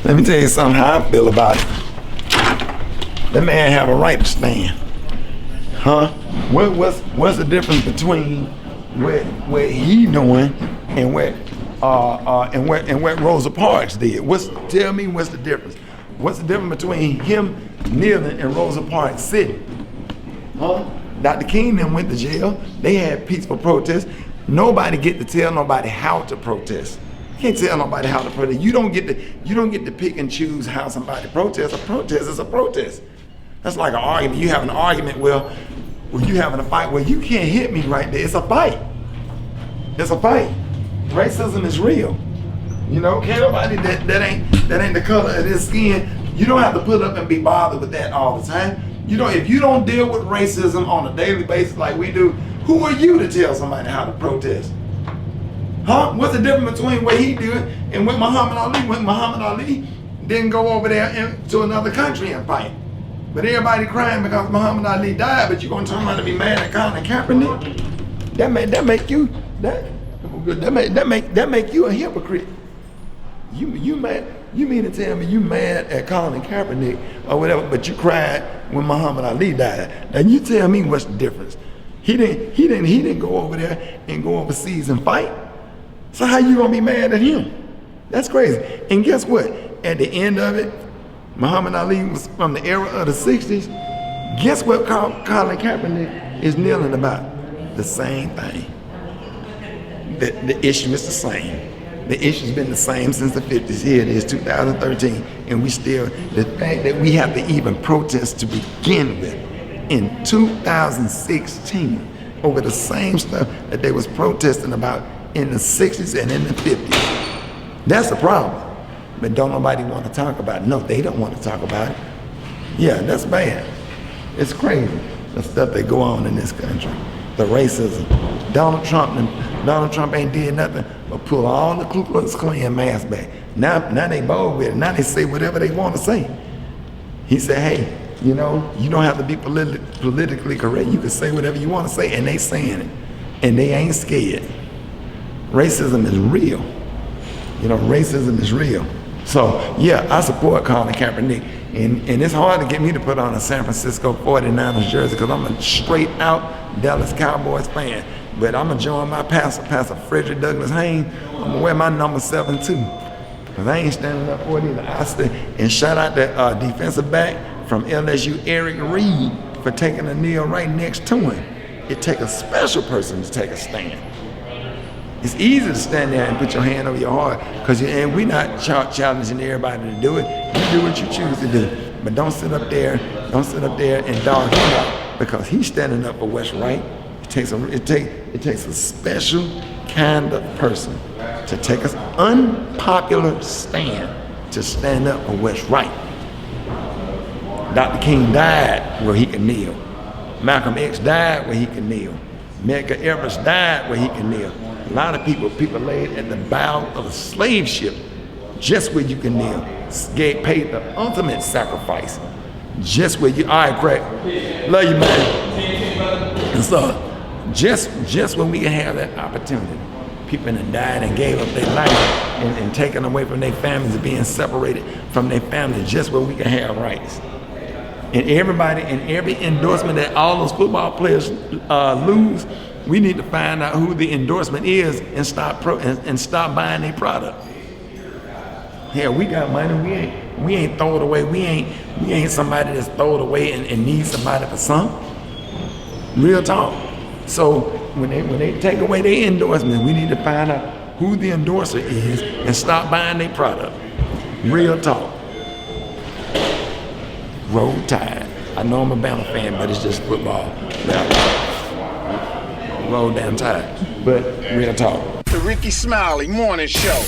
Let me tell you something how I feel about it. That man have a right to stand. Huh? What's the difference between what he doing and what Rosa Parks did? Tell me what's the difference? What's the difference between him kneeling and Rosa Parks sitting? Huh? Dr. King then went to jail. They had peaceful protests. Nobody get to tell nobody how to protest. You can't tell nobody how to protest. You don't get to pick and choose how somebody protests. A protest is a protest. That's like an argument. You have an argument, well, you having a fight, well, you can't hit me right there. It's a fight. It's a fight. Racism is real. You know, can't nobody that ain't the color of their skin, you don't have to put up and be bothered with that all the time. You know, if you don't deal with racism on a daily basis like we do, who are you to tell somebody how to protest? Huh? What's the difference between what he did and what Muhammad Ali? When Muhammad Ali didn't go over there to another country and fight. But everybody crying because Muhammad Ali died, but you're gonna turn around and be mad at Colin Kaepernick? That make you a hypocrite. You mad? You mean to tell me you mad at Colin Kaepernick or whatever, but you cried when Muhammad Ali died? And you tell me what's the difference? He didn't go over there and go overseas and fight. So how you gonna be mad at him? That's crazy. And guess what? At the end of it, Muhammad Ali was from the era of the 60s. Guess what Colin Kaepernick is kneeling about? The same thing. The issue is the same. The issue's been the same since the 50s. Here it is, 2013, and we still, the fact that we have to even protest to begin with in 2016 over the same stuff that they was protesting about in the 60s and in the 50s. That's the problem. But don't nobody want to talk about it. No, they don't want to talk about it. Yeah, that's bad. It's crazy, the stuff that go on in this country. The racism. Donald Trump ain't did nothing but pull all the Ku Klux Klan masks back. Now they bold with it. Now they say whatever they want to say. He said, hey, you know, you don't have to be politically correct. You can say whatever you want to say, and they saying it. And they ain't scared. Racism is real. You know, racism is real. So, yeah, I support Colin Kaepernick. And it's hard to get me to put on a San Francisco 49ers jersey because I'm a straight out Dallas Cowboys fan. But I'm going to join my Pastor Frederick Douglass Haynes. I'm going to wear my number 7 too. Because I ain't standing up for it either. And shout out the defensive back from LSU, Eric Reed, for taking a kneel right next to him. It takes a special person to take a stand. It's easy to stand there and put your hand over your heart, and we're not challenging everybody to do it. You do what you choose to do, but don't sit up there and dog him out because he's standing up for what's right. It takes a special kind of person to take an unpopular stand to stand up for what's right. Dr. King died where he could kneel. Malcolm X died where he could kneel. Medgar Evers died where he could kneel. A lot of people laid at the bow of a slave ship just where you can kneel. Paid the ultimate sacrifice just where you, all right, Craig, love you, man. And so just when we can have that opportunity, people that died and gave up their life and taken away from their families and being separated from their families, just where we can have rights. And everybody, and every endorsement that all those football players lose, we need to find out who the endorsement is and stop buying their product. Hell, we got money. We ain't throw it away. We ain't somebody that's throw it away and needs somebody for something. Real talk. So when they take away their endorsement, we need to find out who the endorser is and stop buying their product. Real talk. Roll Tide. I know I'm a Bama fan, but it's just football. Roll damn Tide. But real talk. The Rickey Smiley Morning Show.